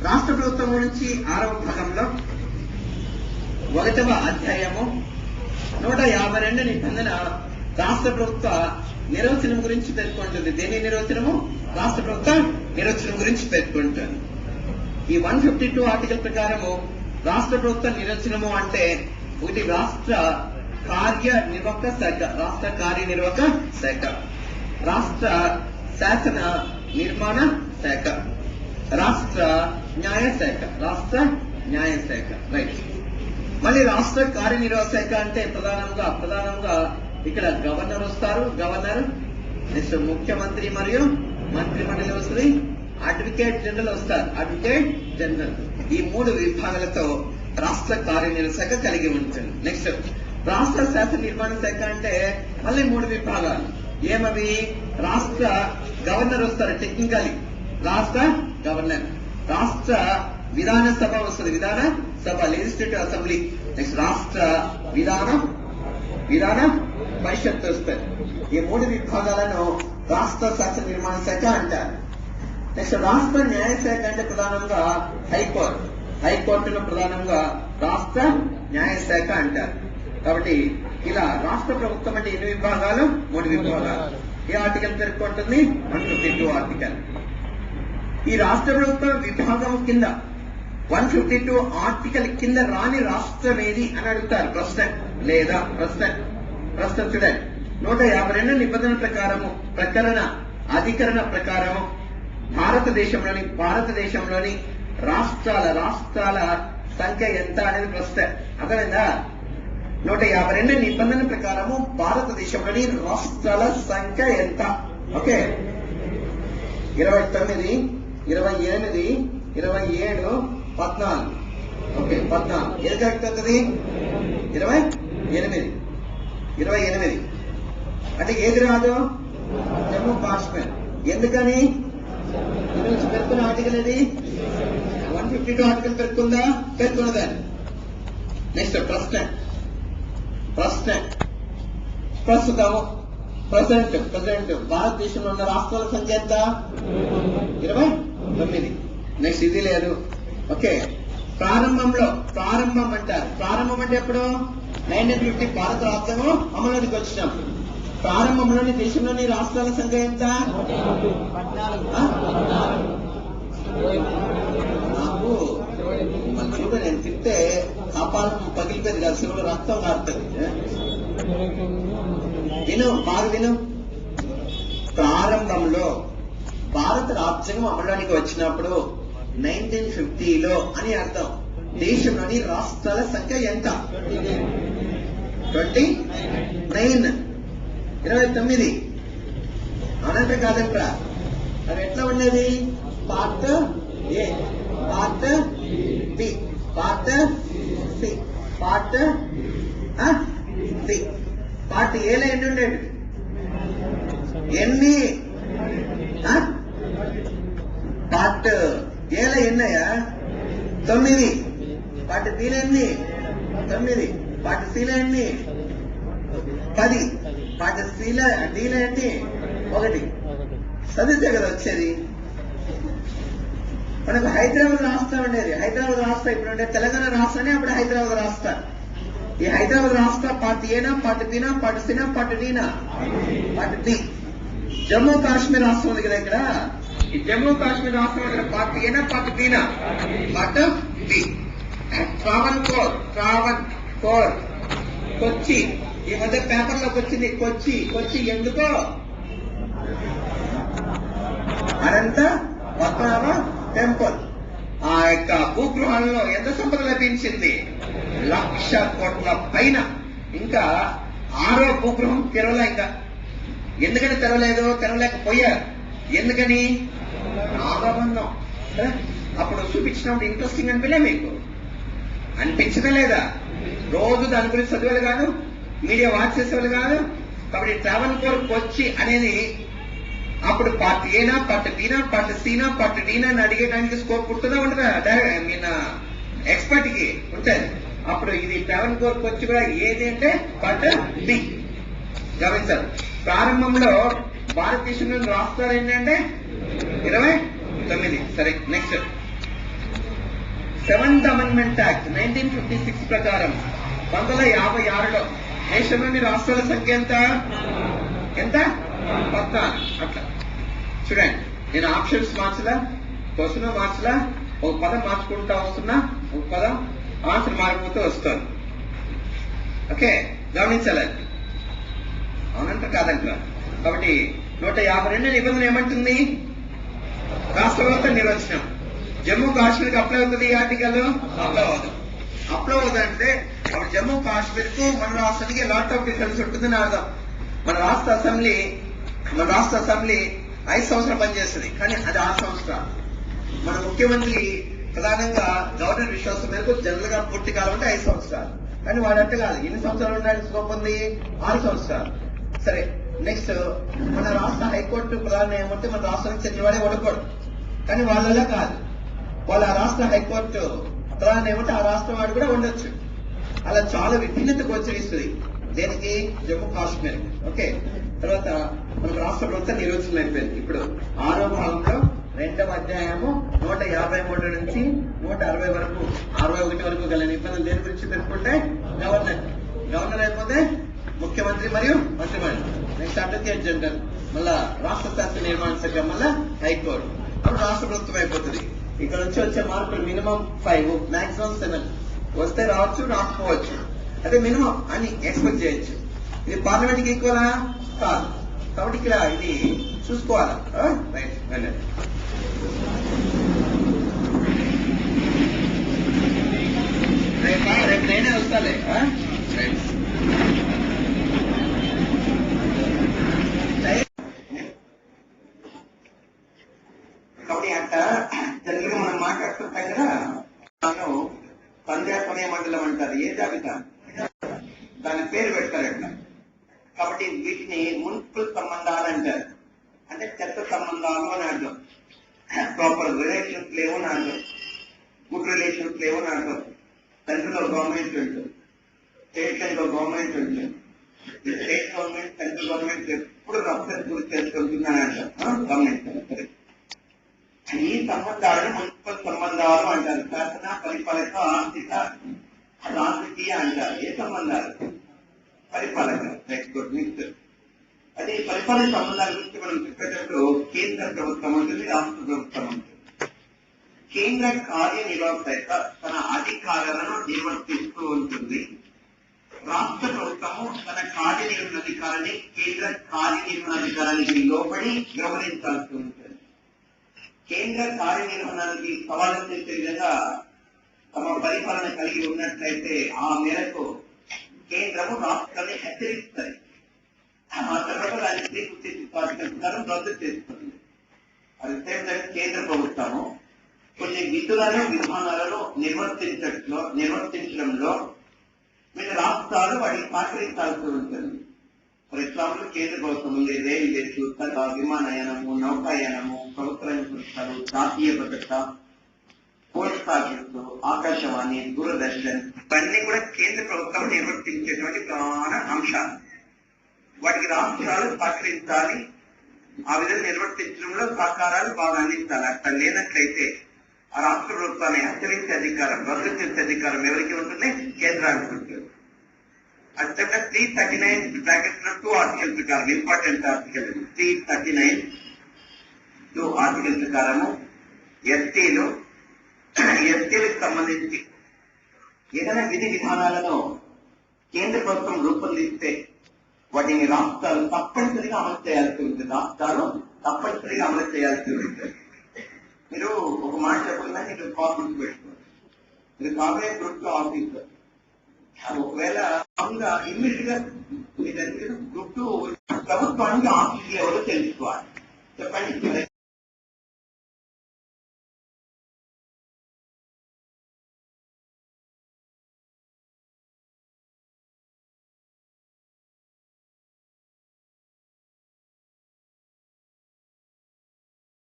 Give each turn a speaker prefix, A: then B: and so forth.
A: రాష్ట్ర ప్రభుత్వం గురించి 6వ భాగంలో 1వ అధ్యాయము 152 నిబంధన రాష్ట్ర ప్రభుత్వ నిర్వచనం గురించి పేర్కొంటుంది. దేని నిర్వచనము? రాష్ట్ర ప్రభుత్వ నిర్వచనం గురించి పేర్కొంటుంది. ఈ 152 ఆర్టికల్ ప్రకారము రాష్ట్ర ప్రభుత్వ నిర్వచనము అంటే ఒకటి రాష్ట్ర కార్యనిర్వాహక శాఖ, రాష్ట్ర కార్యనిర్వాహక శాఖ, రాష్ట్ర శాసన నిర్మాణ శాఖ, రాష్ట్ర న్యాయశాఖ, రాష్ట్ర న్యాయశాఖ. రైట్. మళ్ళీ రాష్ట్ర కార్యనిర్వాహక శాఖ అంటే ప్రధానంగా ఇక్కడ గవర్నర్ వస్తారు, గవర్నర్, నెక్స్ట్ ముఖ్యమంత్రి మరియు మంత్రి మండలి వస్తుంది, అడ్వకేట్ జనరల్ వస్తారు, అడ్వకేట్ జనరల్. ఈ 3 విభాగాలతో రాష్ట్ర కార్యనిర్వాహక శాఖ కలిగి ఉంటుంది. నెక్స్ట్ రాష్ట్ర శాసన నిర్మాణ శాఖ అంటే మళ్ళీ 3 విభాగాలు. ఏమవి? రాష్ట్ర గవర్నర్ వస్తారు, టెక్నికలీ రాష్ట్ర గవర్నర్, రాష్ట్ర విధాన సభ వస్తుంది, విధాన సభ లెజిస్లేటివ్ అసెంబ్లీ, నెక్స్ట్ రాష్ట్ర విధాన పరిషత్ వస్తుంది. ఈ 3 విభాగాలను రాష్ట్ర శాసన నిర్మాణ శాఖ అంటారు. నెక్స్ట్ రాష్ట్ర న్యాయశాఖ అంటే ప్రధానంగా హైకోర్టు, హైకోర్టును ప్రధానంగా రాష్ట్ర న్యాయశాఖ అంటారు. కాబట్టి ఇలా రాష్ట్ర ప్రభుత్వం అంటే ఎన్ని విభాగాలు? 3 విభాగాలు. ఏ ఆర్టికల్ పేర్కొంటుంది? 152 ఆర్టికల్. ఈ రాష్ట్ర ప్రభుత్వ విభాగం కింద 152 ఆర్టికల్ కింద రాని రాష్ట్రం ఏది అని అడుగుతారు. ప్రశ్న లేదా ప్రశ్న చూడండి. 152 నిబంధనల ప్రకారము అధికరణ ప్రకారము భారతదేశంలోని రాష్ట్రాల సంఖ్య ఎంత అనేది ప్రశ్న. అర్థమైందా? 152 నిబంధనల ప్రకారము భారతదేశంలోని రాష్ట్రాల సంఖ్య ఎంత? ఓకే, 29, 28, 27, 14. ఓకే, 14. ఏది కరెక్ట్ అవుతుంది? 28 అంటే ఏది రాదు? జమ్మూ కాశ్మీర్. ఎందుకని? ఈరోజు పేర్కొన్న ఆర్టికల్ ఇది 152 ఆర్టికల్ పేర్కొందా? పేర్కొన్నదాన్ని. నెక్స్ట్ ప్రశ్న ప్రజెంట్ భారతదేశంలో ఉన్న రాష్ట్రాల సంఖ్య ఎంత? 29. నెక్స్ట్ ఇది లేదు. ఓకే, ప్రారంభం అంటారు. ప్రారంభం అంటే ఎప్పుడు? 1950 భారత రాష్ట్రము అమలులోకి వచ్చినప్పుడు. ప్రారంభంలోని దేశంలోని రాష్ట్రాల సంఖ్య ఎంత? నాకు చూడ నేను తింటే కపాలం పగిలిపోయింది కదా, శివుడు రక్తం కారుతుంది. బాగా విను. ప్రారంభంలో భారత రాజ్యాంగం అమలులోనికి వచ్చినప్పుడు 1950లో అని అర్థం. దేశంలోని రాష్ట్రాల సంఖ్య ఎంత? 29. 29 అనంత కాదంట్రా. అది ఎట్లా ఉండేది? Part A, part B, part C, part C. Part ఏలో ఎన్ని ఉండేది? ఎన్ని? పార్ట్ ఏలో ఎన్నయ్యా? 9. పార్ట్ బిలో ఎన్ని? 9. పార్ట్ సిలో ఎన్ని? 10. పార్ట్ సిలో డీలో ఎన్ని? 1. చదివితే కదా వచ్చేది. మనకు హైదరాబాద్ రాష్ట్రం ఉండేది. హైదరాబాద్ రాష్ట్రం ఇప్పుడు ఉండే తెలంగాణ రాష్ట్రాన్ని అప్పుడు హైదరాబాద్ రాష్ట్రం. ఈ హైదరాబాద్ రాష్ట్ర పార్ట్ ఏనా, పార్ట్ బినా, పార్ట్ సినా, పార్ట్ డీనా? Part D. జమ్మూ కాశ్మీర్ రాష్ట్రం ఉంది కదా ఇక్కడ. ఈ జమ్మూ కాశ్మీర్ రాష్ట్రం ఇక్కడ పార్ట్ ఏనా, పార్ట్ బినా? Part B. ట్రావెన్కోర్, కొచ్చి. ఈ మధ్య పేపర్లోకి వచ్చింది కొచ్చి. ఎందుకో? అనంత పద్మనాభ టెంపుల్. ఆ యొక్క భూగృహాలలో ఎంత సంపద లభించింది? 1,00,000 కోట్ల పైన. ఇంకా 6వ భూగృహం తెరవలే. ఇంకా ఎందుకని తెరవలేకపోయారు? ఎందుకని? నాగబంధం. అప్పుడు చూపించినప్పుడు ఇంట్రెస్టింగ్ అనిపించలే మీకు? అనిపించడం లేదా? రోజు దాని గురించి చదివేది కాదు, మీడియా వాచ్ చేసేవాళ్ళు కాదు. కాబట్టి ట్రావెన్కోర్ కొచ్చి అనేది అప్పుడు పార్ట్ ఏనా, పార్ట్ బినా, పార్ట్ సినా, పార్ట్ డీనా అని అడిగేటానికి స్కోప్ ఉంటుందా ఉండదా? ఎక్స్పర్ట్ కి ఉంటుంది. అప్పుడు ఇది ట్రావెన్కోర్ కొచ్చి కూడా ఏది అంటే పార్ట్ బి. గమనించారు. ప్రారంభంలో భారతదేశంలోని రాష్ట్రాలు ఏంటంటే 29. సరే, నెక్స్ట్ సెవెంత్ అమెండ్మెంట్ యాక్ట్ 1956 ప్రకారం 1956లో దేశంలోని రాష్ట్రాల సంఖ్య ఎంత ఎంత 14. అట్లా చూడండి, నేను ఆప్షన్స్ మార్చలా, క్వశ్చన్ మార్చలా, ఒక పదం మార్చుకుంటా వస్తున్నా, ఒక పదం ఆన్సర్ మారిపోతూ వస్తాను. ఓకే, గమనించాలి. అవునంటారు కాదంటారు. కాబట్టి 152 నిబంధన ఏమంటుంది? రాష్ట్ర వ్యవస్థ నిర్వచనం. జమ్మూ కాశ్మీర్కి అప్లై అవుతుంది ఈ ఆర్టికల్? అప్లై అవుతుంది. అప్లై అవుతుందంటే అప్పుడు జమ్మూ కాశ్మీర్ కు మన రాష్ట్రానికి లాట్ ఆఫ్ డిఫరెన్స్ ఉంటుందని అర్థం. మన రాష్ట్ర అసెంబ్లీ 5 సంవత్సరాలు పనిచేస్తుంది, కానీ అది 6 సంవత్సరాలు. మన ముఖ్యమంత్రి ప్రధానంగా గవర్నర్ విశ్వాసం మేరకు జనరల్ గా పూర్తి కాలం అంటే 5 సంవత్సరాలు, కానీ వాడంటే కాదు. ఎన్ని సంవత్సరాలు ఉండడానికి స్కోప్ ఉంది? 6 సంవత్సరాలు. సరే, నెక్స్ట్ మన రాష్ట్ర హైకోర్టు ప్రధాన ఏమంటే మన రాష్ట్రానికి చెందినవాడే ఉండకూడదు, కానీ వాళ్ళలా కాదు. వాళ్ళ రాష్ట్ర హైకోర్టు ప్రధాన ఏమంటే ఆ రాష్ట్రం వాడు కూడా ఉండొచ్చు. అలా చాలా విభిన్నత గోచరిస్తుంది. దేనికి? జమ్మూ కాశ్మీర్. ఓకే, తర్వాత మనకు రాష్ట్ర ప్రభుత్వం నిర్వచనం అయిపోయింది. ఇప్పుడు 6వ భాగంలో 2వ అధ్యాయము 153 నుంచి 160 వరకు 61 వరకు గల నిబంధనలు దేని గురించి తెలుసుకుంటే గవర్నర్ అయిపోతే ముఖ్యమంత్రి మరియు మంత్రిమండలి, నెక్స్ట్ అడ్వకేట్ జనరల్, మళ్ళా రాష్ట్ర శాస్త్ర నిర్మాణ శాఖ, మళ్ళా హైకోర్టు. అప్పుడు రాష్ట్ర ప్రభుత్వం అయిపోతుంది. ఇక్కడ నుంచి వచ్చే మార్కులు మినిమం 5, మాక్సిమం 7 వస్తే రావచ్చు, రాకపోవచ్చు. అదే మినిమం అని ఎక్స్పెక్ట్ చేయొచ్చు. ఇది పార్లమెంట్ కి ఈక్వలా? కాదు. కాబట్టి ఇక్కడ ఇది చూసుకోవాలి. రైట్, వెళ్ళండి. రేపు నేనే వస్తాలే. రైట్, కాబట్టి అంట జనరల్గా మనం మాట్లాడుతుంటాం కదా, సంధ్యాసమయ మండలం అంటారు. ఏ జాబితా? దాని పేరు పెడతారట. కాబట్టి వీటిని మున్సిపల్ సంబంధాలు అంటారు. అంటే చెత్త సంబంధాలు అని అర్థం. ప్రాపర్ రిలేషన్స్ లేవు అని అర్థం, గుడ్ రిలేషన్స్ లేవు అని అర్థం. సెంట్రల్ లో గవర్నమెంట్ ఉంటుంది, స్టేట్ లో గవర్నమెంట్ ఉంటుంది. ఈ స్టేట్ గవర్నమెంట్ సెంట్రల్ గవర్నమెంట్ ఎప్పుడు రప్షన్ గురి చేసుకుంటుందని అర్థం. గవర్నమెంట్ ఈ సంబంధాలను మున్సిపల్ సంబంధాలు అంటారు. శాసన, పరిపాలక, ఆర్థిక, రాజకీయ అంటారు. ఏ సంబంధాలు? పరిపాలక. అదే పరిపాలన సంబంధాల గురించి మనం చెప్పేటప్పుడు కేంద్ర ప్రభుత్వం ఉంటుంది, రాష్ట్ర ప్రభుత్వం ఉంటుంది. కేంద్ర కార్యనిర్వాహక తన అధికారాలను నిర్వర్తిస్తూ ఉంటుంది. రాష్ట్ర ప్రభుత్వము తన కార్యనిర్వహణాధికారాన్ని కేంద్ర కార్యనిర్వహణాధికారానికి లోబడి వ్యవహరించాల్సి ఉంటుంది. కేంద్ర కార్యనిర్వహణానికి సవాలు చేసే విధంగా తమ పరిపాలన కలిగి ఉన్నట్లయితే ఆ మేరకు కేంద్రము రాష్ట్రాన్ని హెచ్చరిస్తుంది. ఆ తర్వాత దాన్ని ప్రకారం రద్దు చేస్తుంది. అది కేంద్ర ప్రభుత్వము కొన్ని విధులను, విధానాలను నిర్వర్తించడంలో మీరు రాష్ట్రాలు వాటికి సహకరించాల్సి ఉంటుంది. ఫర్ ఎగ్జాంపుల్, కేంద్ర ప్రభుత్వం ఉంది రైల్వేస్, విమానయానము, నౌకాయానము, ప్రభుత్వ సంస్థలు, జాతీయ భద్రత, పోస్ట్ ఆఫీస్, ఆకాశవాణి, దూరదర్శన్, ఇవన్నీ కూడా కేంద్ర ప్రభుత్వం నిర్వర్తించేటువంటి ప్రధాన అంశాలు. వాటికి రాష్ట్రాలు సహకరించాలి. ఆ విధంగా నిర్వర్తించడంలో సహకారాలు బాగా అందించాలి. అట్లా లేనట్లయితే ఆ రాష్ట్ర ప్రభుత్వాన్ని హెచ్చరించే అధికారం, రద్దు చేసే అధికారం ఎవరికి ఉంటుంది? కేంద్రానికి ఉంటుంది. అత్యంత 339 బ్రాకెట్స్ లో 2 ఆర్టికల్ ప్రకారం, ఇంపార్టెంట్ ఆర్టికల్ 339 2 ఆర్టికల్ ప్రకారము ఎస్టీలకు సంబంధించి ఏదైనా విధి విధానాలను కేంద్ర ప్రభుత్వం రూపొందిస్తే వాటిని రాష్ట్రాలు తప్పనిసరిగా అమలు చేయాల్సి ఉంటుంది. మీరు ఒక మాట చెప్పకుండా మీరు కాపీస్ పెట్టుకోండి. మీరు కాబోయే ప్రభుత్వ ఆఫీసర్ ఒకవేళ ఇమ్మీడియట్ గా మీ దగ్గర గుర్తు ప్రభుత్వానికి ఆఫీస్ ఎవరో తెలుసుకోవాలి. చెప్పండి.